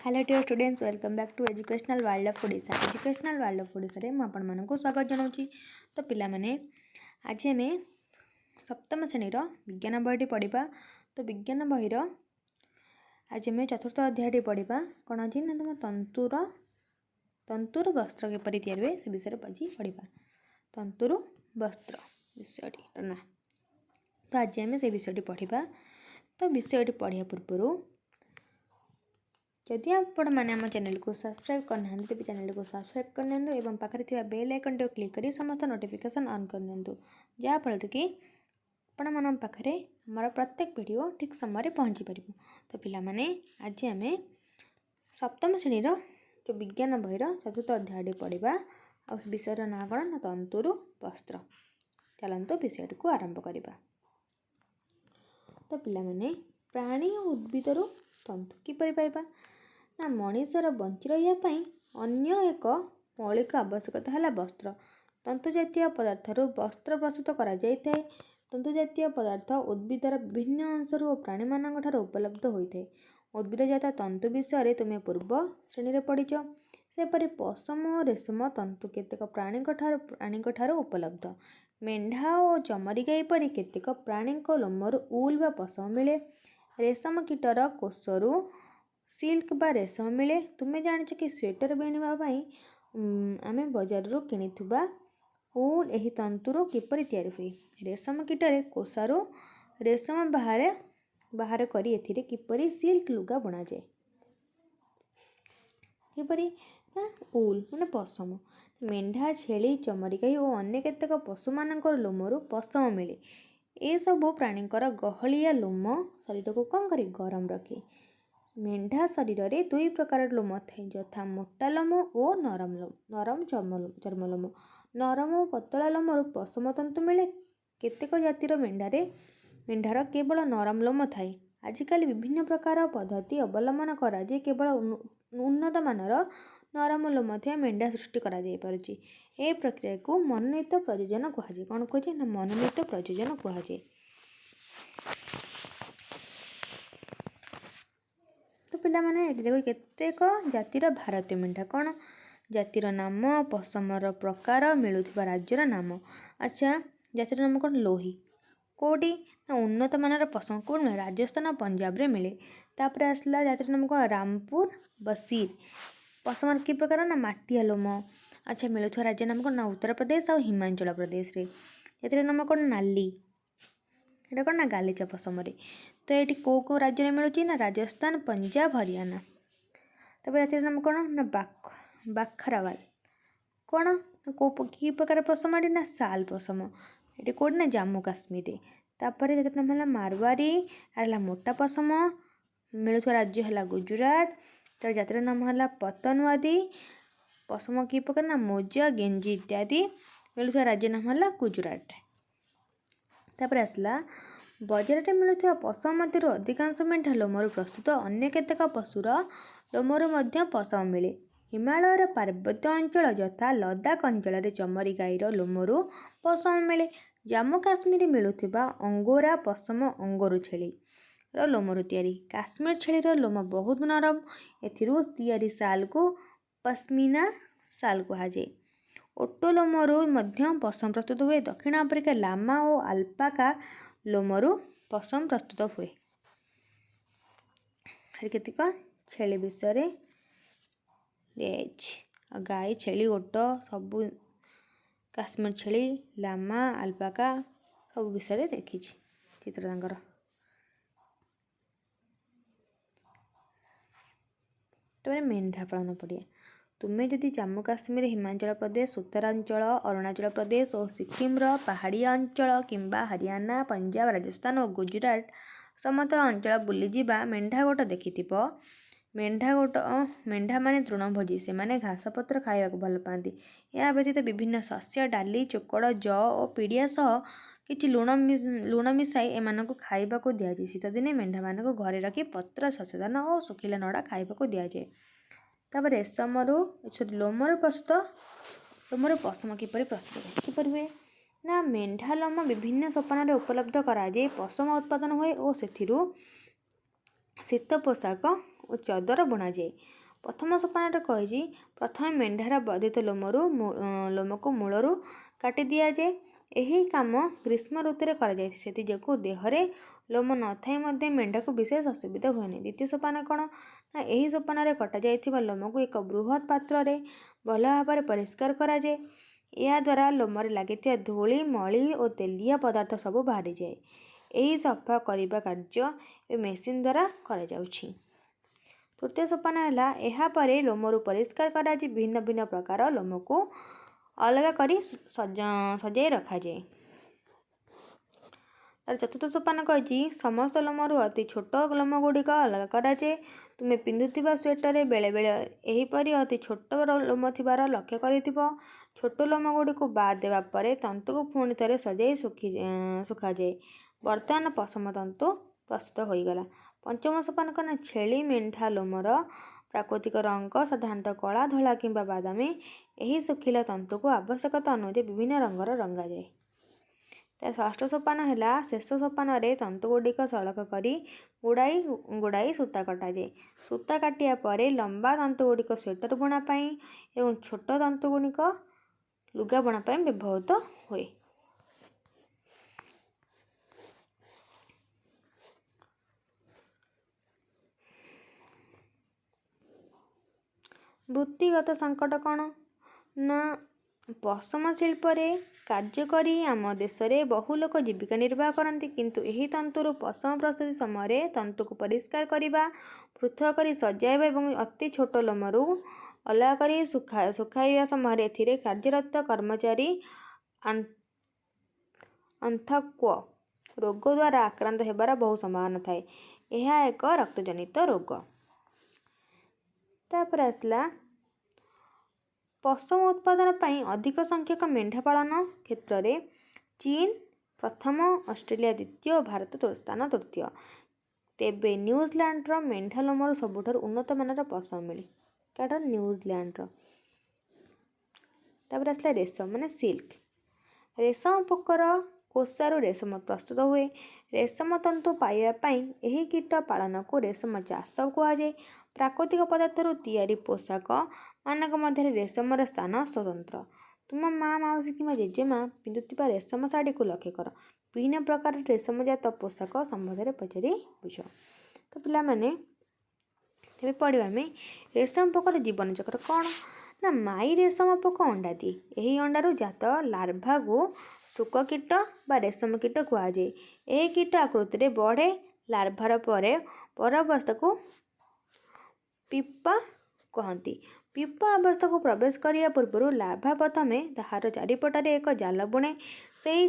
Hello dear students, welcome back to educational world of Odisha. Educational world of Odisha रे आपण मानक स्वागत जनाऊँगी। तो पिला माने आज आम सप्तम श्रेणी विज्ञान बहीटी पढ़ा। तो विज्ञान बहीर आज आम चतुर्थ अध्याय पढ़ा। कौन आज ना तुम तंतुर वस्त्र किपर तैयारी हुए से विषय आज पढ़ा। तंतुर वस्त्र विषयटी ना, तो आज आम से विषयटी पढ़ा। तो विषयटी पढ़ा पूर्व जदि आपण मैंने आम चैनल को सब्सक्राइब करना तेज चैनल को सब्सक्राइब करनी और पाखे बेल आइकन टी क्लिक कर समस्त नोटिफिकेशन ऑन करनी, जहाँफल कि आपण मान पाखे आमर प्रत्येक वीडियो ठीक समय पहुँची पार। तो पिला माने आज आम सप्तम श्रेणी जो विज्ञान बहीर चतुर्थ अध्याय पढ़ा। आ विषय ना कौन ना तंतुर वस्त्र। चलतु विषय को आरंभ करवा। तो पिला माने प्राणी और उद्भिदर तंतु किपरि पाइबा ना, मनीषर बंची रही अन्य एक मौलिक आवश्यकता है वस्त्र। तंतु जातीय पदार्थ वस्त्र प्रस्तुत करा जाए। तंतु जातीय पदार्थ उद्भिदर विभिन्न अंशर और प्राणी मान उपलब्ध होता है। उद्भिदजात तंतु विषय तुम्हें पूर्व श्रेणी में पढ़ीच। सेपरि पशम और रेशम तंतु केतेक प्राणी उपलब्ध। मेंढा और चमरी गाई परी केतेक प्राणी लोमर उल व पशम मिले। रेशम कीटर कोषरू सिल्क बा रेशम मिले। तुम्हें जानिच कि स्वेटर बुणवाई आम बजार कि उल यही तंतुर किपर तैयारी हुए। रेशम कीटर कोषारू रेशम बाहर करी एथिरे किपरि सिल्क लुगा बुणा जाए। किपरि ना उल माने पशम। मेंढा छेली चमरी गाई और अन्य केतेक पशु मान लोमरू पशम मिले। ये सब प्राणी गहलिया लोम शरीर को कौन करे गरम रखे। मेंढा शरीर में दुई प्रकार लोम थाए, यथा मोटा लोम और नरम चर्म लोम। नरम और पतला लोमरू पशम तंतु मिले। केतेक जातिर मेंढार केवल नरम लोम थाए। आजिकल विभिन्न प्रकार पद्धति अवलंबन करा जे केवल उन्नत मानर नरम लोम थे मेंढा सृष्टि करा जाय पारुछि। ए प्रक्रिया को मनोनीत प्रयोजन कहुए। कौन कहे ना मनोनीत प्रयोजन कहुए। तो पिला माने देखो केतेक जातिर भारतीय मेंढा कौन जातिर नाम, पशमर प्रकार, मिलुथिबा राज्यर नाम। अच्छा, जातिर नाम कौन लोही। कोटी ना उन्नत मानर पशम कौन मिले राजस्थान पंजाब रे मिले। तापर आसला जातिर नाम कौन रामपुर बसीर। पशमर कि प्रकार ना माटिया लोम। अच्छा, मिलुथिबा राज्य नाम कौन ना उत्तर प्रदेश और हिमाचल प्रदेश रे। जातिर नाम कौन नाली। एटा कौन ना गालीचा पशम रे। तो ये कौ राज्य में मिलूँ ना राजस्थान पंजाब हरियाणा। तब जातिर नाम कौन ना बाखरावाल। कौन कि प्रकार पशम ये ना साल पशम। ये कौट ना जम्मू काश्मीर। तापर जातिर नाम है मारवाड़ी आला मोटा पशम। मिलुथिबा राज्य है गुजरात। तब जातिर नाम है पतनवादी। पशम कि प्रकार ना मोजा गेंजी इत्यादि। मिलुथिबा राज्य नाम है गुजरात। तापर आसला बजार में मिलुथिबा पशम मध्य अधिकांश मेंढा लोमरू प्रस्तुत। अन्य केतेक पशुर लोमरू मध्य पशम मिले। हिमालयर पार्वत्य अंचल यथा लद्दाख अंचल चमरी गाईर लोमरू पशम मिले। जम्मू काश्मीर मिलुथिबा अंगोरा पशम अंगोरू छेली लोमरू तैयारी। काश्मीर छेलीर लोम बहुत नरम। एथिरू तैयारी साल को पश्मीना साल कहुए। ओटो लोमरू मध्य पशम प्रस्तुत हुए। दक्षिण आफ्रिका लामा और आल्पाका लोमरू पशम प्रस्तुत हुए। केतिक छेली विषय गाई छेली ओट सबू काश्मीर छेली लामा आल्पाका सब विषय देखी चित्र तांकर। तो मेंढा पालन पड़िया। तुम्हें जदि जम्मू काश्मीर, हिमाचल प्रदेश, उत्तरांचल, अरुणाचल प्रदेश और सिक्किम पहाड़िया अंचल किंबा हरियाणा, पंजाब, राजस्थान और गुजरात समतल अंचल बुलीजा मेंढा गोट देखि। मेंढा माने तृणभोजी। से माने घास पत्र खाइबा भल पाती। या व्यतीत विभिन्न शस्य, डाली, चोकड़, ज और पीड़िया सह किछि लुण मिसाई एमानकु खाइबाकु दिया जाए। शीत दिने मेंढा मानकु घरे रखी पत्र, शस्यदान और सुखिला नड़ा खाइबाकु दिया जाए। तापर रेशमरू लोमरू लोमरू पशम किपरि प्रस्तुत हुए ना, मेंढा लोम विभिन्न सोपान उपलब्ध करा जाए। पशम उत्पादन हुए और सेथिरु शीत पोशाक ଓ ଚଦର ବୁଣାଯାଏ। ପ୍ରଥମ ସୋପାନରେ କହିଛି ପ୍ରଥମେ ମେଣ୍ଢାର ବର୍ଦ୍ଧିତ ଲୋମକୁ ମୂଳରୁ କାଟି ଦିଆଯାଏ। ଏହି କାମ ଗ୍ରୀଷ୍ମ ଋତୁରେ କରାଯାଏ, ସେଥିଯୋଗୁଁ ଦେହରେ ଲୋମ ନଥାଇ ମଧ୍ୟ ମେଣ୍ଢାକୁ ବିଶେଷ ଅସୁବିଧା ହୁଏନି। ଦ୍ୱିତୀୟ ସୋପାନ କ'ଣ ନା ଏହି ସୋପାନରେ କଟାଯାଇଥିବା ଲୋମକୁ ଏକ ବୃହତ୍ ପାତ୍ରରେ ଭଲ ଭାବରେ ପରିଷ୍କାର କରାଯାଏ। ଏହାଦ୍ୱାରା ଲୋମରେ ଲାଗିଥିବା ଧୂଳି, ମଳି ଓ ତେଲିଆ ପଦାର୍ଥ ସବୁ ବାହାରିଯାଏ। ଏହି ସଫା କରିବା କାର୍ଯ୍ୟ ଏ ମେସିନ୍ ଦ୍ୱାରା କରାଯାଉଛି। ତୃତୀୟ ସୋପାନ ହେଲା ଏହାପରେ ଲୋମରୁ ପରିଷ୍କାର କରାଯାଇ ଭିନ୍ନ ଭିନ୍ନ ପ୍ରକାର ଲୋମକୁ ଅଲଗା କରି ସଜାଇ ରଖାଯାଏ। ତାର ଚତୁର୍ଥ ସୋପାନ କହିଛି ସମସ୍ତ ଲୋମରୁ ଅତି ଛୋଟ ଲୋମ ଗୁଡ଼ିକ ଅଲଗା କରାଯାଏ। ତୁମେ ପିନ୍ଧୁଥିବା ସ୍ୱେଟରରେ ବେଳେବେଳେ ଏହିପରି ଅତି ଛୋଟ ଲୋମ ଥିବାର ଲକ୍ଷ୍ୟ କରିଥିବ। ଛୋଟ ଲୋମ ଗୁଡ଼ିକୁ ବାଦ ଦେବା ପରେ ତନ୍ତୁକୁ ପୁଣି ଥରେ ସଜାଇ ଶୁଖାଯାଏ। ବର୍ତ୍ତମାନ ପଶମ ତନ୍ତୁ ପ୍ରସ୍ତୁତ ହୋଇଗଲା। ପଞ୍ଚମ ସୋପାନ କ'ଣ ଛେଳି ମେଣ୍ଢା ଲୋମର ପ୍ରାକୃତିକ ରଙ୍ଗ ସାଧାରଣତଃ କଳା, ଧଳା କିମ୍ବା ବାଦାମୀ। ଏହି ଶୁଖିଲା ତନ୍ତୁକୁ ଆବଶ୍ୟକତା ଅନୁଯାୟୀ ବିଭିନ୍ନ ରଙ୍ଗର ରଙ୍ଗାଯାଏ। ତାର ଷଷ୍ଠ ସୋପାନ ହେଲା ଶେଷ ସୋପାନରେ ତନ୍ତୁଗୁଡ଼ିକ ସଳଖ କରି ଗୁଡ଼ାଇ ସୂତା କଟାଯାଏ। ସୂତା କାଟିବା ପରେ ଲମ୍ବା ତନ୍ତୁଗୁଡ଼ିକ ସ୍ୱେଟର ବୁଣା ପାଇଁ ଏବଂ ଛୋଟ ତନ୍ତୁଗୁଡ଼ିକ ଲୁଗା ବୁଣା ପାଇଁ ବ୍ୟବହୃତ ହୁଏ। ବୃତ୍ତିଗତ ସଙ୍କଟ କ'ଣ ନା ପଶମ ଶିଳ୍ପରେ କାର୍ଯ୍ୟ କରି ଆମ ଦେଶରେ ବହୁ ଲୋକ ଜୀବିକା ନିର୍ବାହ କରନ୍ତି, କିନ୍ତୁ ଏହି ତନ୍ତୁରୁ ପଶମ ପ୍ରସ୍ତୁତି ସମୟରେ ତନ୍ତୁକୁ ପରିଷ୍କାର କରିବା, ପୃଥକ କରି ସଜାଇବା ଏବଂ ଅତି ଛୋଟ ଲୋମରୁ ଅଲଗା କରି ଶୁଖାଇବା ସମୟରେ ଏଥିରେ କାର୍ଯ୍ୟରତ କର୍ମଚାରୀ ଆନ୍ଥ୍ରାକ୍ସ ରୋଗ ଦ୍ୱାରା ଆକ୍ରାନ୍ତ ହେବାର ବହୁ ସମ୍ଭାବନା ଥାଏ। ଏହା ଏକ ରକ୍ତଜନିତ ରୋଗ। ତାପରେ ଆସିଲା ପଶମ ଉତ୍ପାଦନ ପାଇଁ ଅଧିକ ସଂଖ୍ୟକ ମେଣ୍ଢା ପାଳନ କ୍ଷେତ୍ରରେ ଚୀନ ପ୍ରଥମ, ଅଷ୍ଟ୍ରେଲିଆ ଦ୍ୱିତୀୟ ଓ ଭାରତ ସ୍ଥାନ ତୃତୀୟ। ତେବେ ନ୍ୟୁଜିଲାଣ୍ଡର ମେଣ୍ଢା ଲୋମରୁ ସବୁଠାରୁ ଉନ୍ନତ ମାନର ପଶମ ମିଳେ। କାହାର? ନ୍ୟୁଜିଲାଣ୍ଡର। ତାପରେ ଆସିଲା ରେଶମ ମାନେ ସିଲ୍କ। ରେଶମ ପୋକର କୋଷାରୁ ରେଶମ ପ୍ରସ୍ତୁତ ହୁଏ। ରେଶମ ତନ୍ତୁ ପାଇବା ପାଇଁ ଏହି କୀଟ ପାଳନକୁ ରେଶମ ଚାଷ କୁହାଯାଏ। ପ୍ରାକୃତିକ ପଦାର୍ଥରୁ ତିଆରି ପୋଷାକ ମାନଙ୍କ ମଧ୍ୟରେ ରେଶମର ସ୍ଥାନ ସ୍ୱତନ୍ତ୍ର। ତୁମ ମା, ମାଉସୀ କିମ୍ବା ଜେଜେମା ପିନ୍ଧୁଥିବା ରେଶମ ଶାଢ଼ୀକୁ ଲକ୍ଷ୍ୟ କର। ବିଭିନ୍ନ ପ୍ରକାର ରେଶମଜାତ ପୋଷାକ ସମ୍ବନ୍ଧରେ ପଚାରି ବୁଝ। ତ ପିଲାମାନେ ଏବେ ପଢ଼ିବା ଆମେ ରେଶମ ପୋକର ଜୀବନ ଚକ୍ର କ'ଣ ନା ମାଇ ରେଶମ ପୋକ ଅଣ୍ଡା ଦିଏ। ଏହି ଅଣ୍ଡାରୁ ଜାତ ଲାର୍ଭାକୁ ଶୁକ କୀଟ ବା ରେଶମ କୀଟ କୁହାଯାଏ। ଏହି କୀଟ ଆକୃତିରେ ବଢ଼େ। ଲାର୍ଭାର ପର ଅବସ୍ଥାକୁ ପିପା କହନ୍ତି। ପିପା ଅବସ୍ଥାକୁ ପ୍ରବେଶ କରିବା ପୂର୍ବରୁ ଲାର୍ଭା ପ୍ରଥମେ ତାହାର ଚାରିପଟରେ ଏକ ଜାଲ ବୁଣେ। ସେହି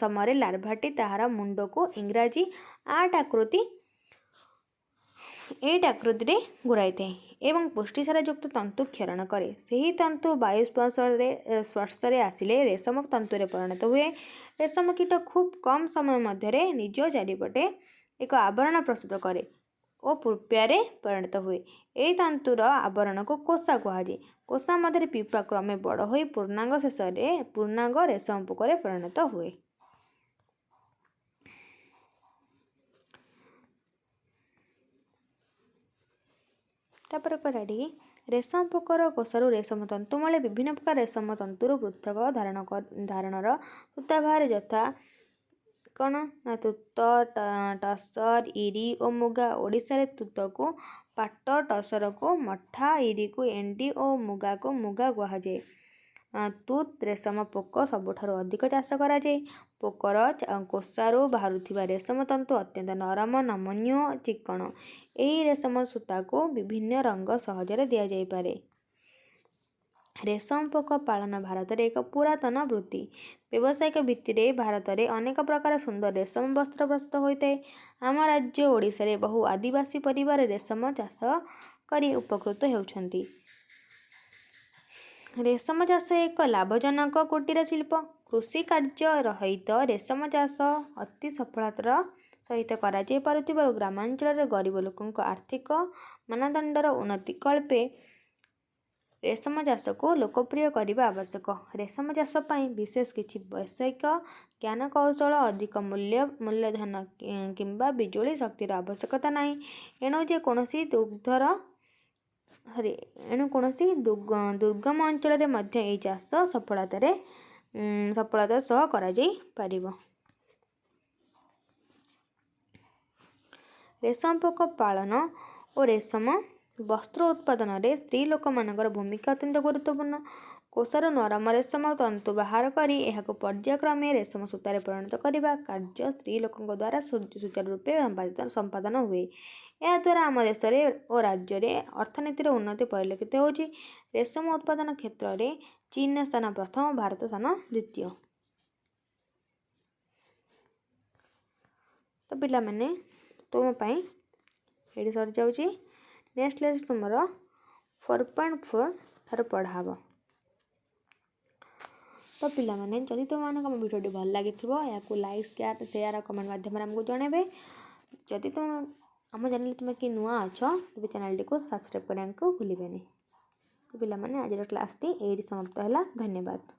ସମୟରେ ଲାର୍ଭାଟି ତାହାର ମୁଣ୍ଡକୁ ଇଂରାଜୀ 8 ଆକୃତିରେ ଘୁରାଇଥାଏ ଏବଂ ପୁଷ୍ଟିସାର ଯୁକ୍ତ ତନ୍ତୁ କ୍ଷରଣ କରେ। ସେହି ତନ୍ତୁ ବାୟୁ ସ୍ପର୍ଶରେ ଆସିଲେ ରେଶମ ତନ୍ତୁରେ ପରିଣତ ହୁଏ। ରେଶମ କୀଟ ଖୁବ୍ କମ୍ ସମୟ ମଧ୍ୟରେ ନିଜ ଚାରିପଟେ ଏକ ଆବରଣ ପ୍ରସ୍ତୁତ କରେ ଓ ପୁପାରେ ପରିଣତ ହୁଏ। ଏହି ତନ୍ତୁର ଆବରଣକୁ କୋଷା କୁହାଯାଏ। କୋଷା ମଧ୍ୟରେ ପିପା କ୍ରମେ ବଡ଼ ହୋଇ ପୂର୍ଣ୍ଣାଙ୍ଗ ରେଶମ ପୋକରେ ପରିଣତ ହୁଏ। ତାପରେ କହିଲାଟି ରେଶମ ପୋକର କୋଷାରୁ ରେଶମ ତନ୍ତୁ ମିଳେ। ବିଭିନ୍ନ ପ୍ରକାର ରେଶମ ତନ୍ତୁରୁ ପୃଥକ ଧାରଣର ସୂତା ବାହାରେ, ଯଥା କ'ଣ ନା ତୁତ, ଟସର, ଇରି ଓ ମୁଗା। ଓଡ଼ିଶାରେ ତୁତକୁ ପାଟ, ଟସରକୁ ମଠା, ଇରିକୁ ଏଣ୍ଡି ଓ ମୁଗାକୁ ମୁଗା କୁହାଯାଏ। ତୁତ ରେଶମ ପୋକ ସବୁଠାରୁ ଅଧିକ ଚାଷ କରାଯାଏ। ପୋକର କୋଷାରୁ ବାହାରୁଥିବା ରେଶମ ତନ୍ତୁ ଅତ୍ୟନ୍ତ ନରମ, ନମନୀୟ ଓ ଚିକ୍କଣ। ଏହି ରେଶମ ସୂତାକୁ ବିଭିନ୍ନ ରଙ୍ଗ ସହଜରେ ଦିଆଯାଇପାରେ। ରେଶମ ପୋକ ପାଳନ ଭାରତରେ ଏକ ପୁରାତନ ବୃତ୍ତି। ବ୍ୟବସାୟିକ ଭିତ୍ତିରେ ଭାରତରେ ଅନେକ ପ୍ରକାର ସୁନ୍ଦର ରେଶମ ବସ୍ତ୍ର ପ୍ରସ୍ତୁତ ହୋଇଥାଏ। ଆମ ରାଜ୍ୟ ଓଡ଼ିଶାରେ ବହୁ ଆଦିବାସୀ ପରିବାର ରେଶମ ଚାଷ କରି ଉପକୃତ ହେଉଛନ୍ତି। ରେଶମ ଚାଷ ଏକ ଲାଭଜନକ କୁଟୀର ଶିଳ୍ପ। କୃଷି କାର୍ଯ୍ୟ ସହିତ ରେଶମ ଚାଷ ଅତି ସଫଳତାର ସହିତ କରାଯାଇ ପାରୁଥିବାରୁ ଗ୍ରାମାଞ୍ଚଳର ଗରିବ ଲୋକଙ୍କ ଆର୍ଥିକ ମାନଦଣ୍ଡର ଉନ୍ନତି କଳ୍ପେ रेशम चाष को लोकप्रिय करने आवश्यक। रेशम चाष पर विशेष किसी वैषयिक ज्ञान कौशल अधिक मूल्यधन किंबा बिजुली शक्तिर आवश्यकता नहीं। एणु जेकोसी दुग्धर एणु कौन दुर्गम अंचल में चाष सफलतार सह करा जाई परिबो। रेशम पोक पालन और रेशम वस्त्र उत्पादन में स्त्री लोक मानकर भूमिका अत्यंत गुरुत्वपूर्ण। कोषार नरम रेशम तंतु बाहर करी एहाको पर्यायक्रमे रेशम सूतारे परिणत करने कार्य स्त्री लोकों द्वारा सुचारू रूपे संपादन हुए। याद्वारा आम देश और राज्य में अर्थनीतिर उन्नति परिलक्षित होची। रेशम उत्पादन क्षेत्र में चीन स्थान प्रथम, भारत स्थान द्वितीय। तो पिला माने तुम पाई ये सरी जाऊँगी। नेक्स्ट लेसन तुमर 4.4 थार पढ़ा। तो पिला माने जदि तुम मानक वीडियो भल लगी या लाइक शेयर कमेंट माध्यम आमको जनइबे। जदि तुम आम चैनल तुम कि नुआ अच्छ तेज चैनल को सब्सक्राइब करने को भूलिबेनि। तो पिला माने आज क्लास टी एडी समाप्त है। धन्यवाद।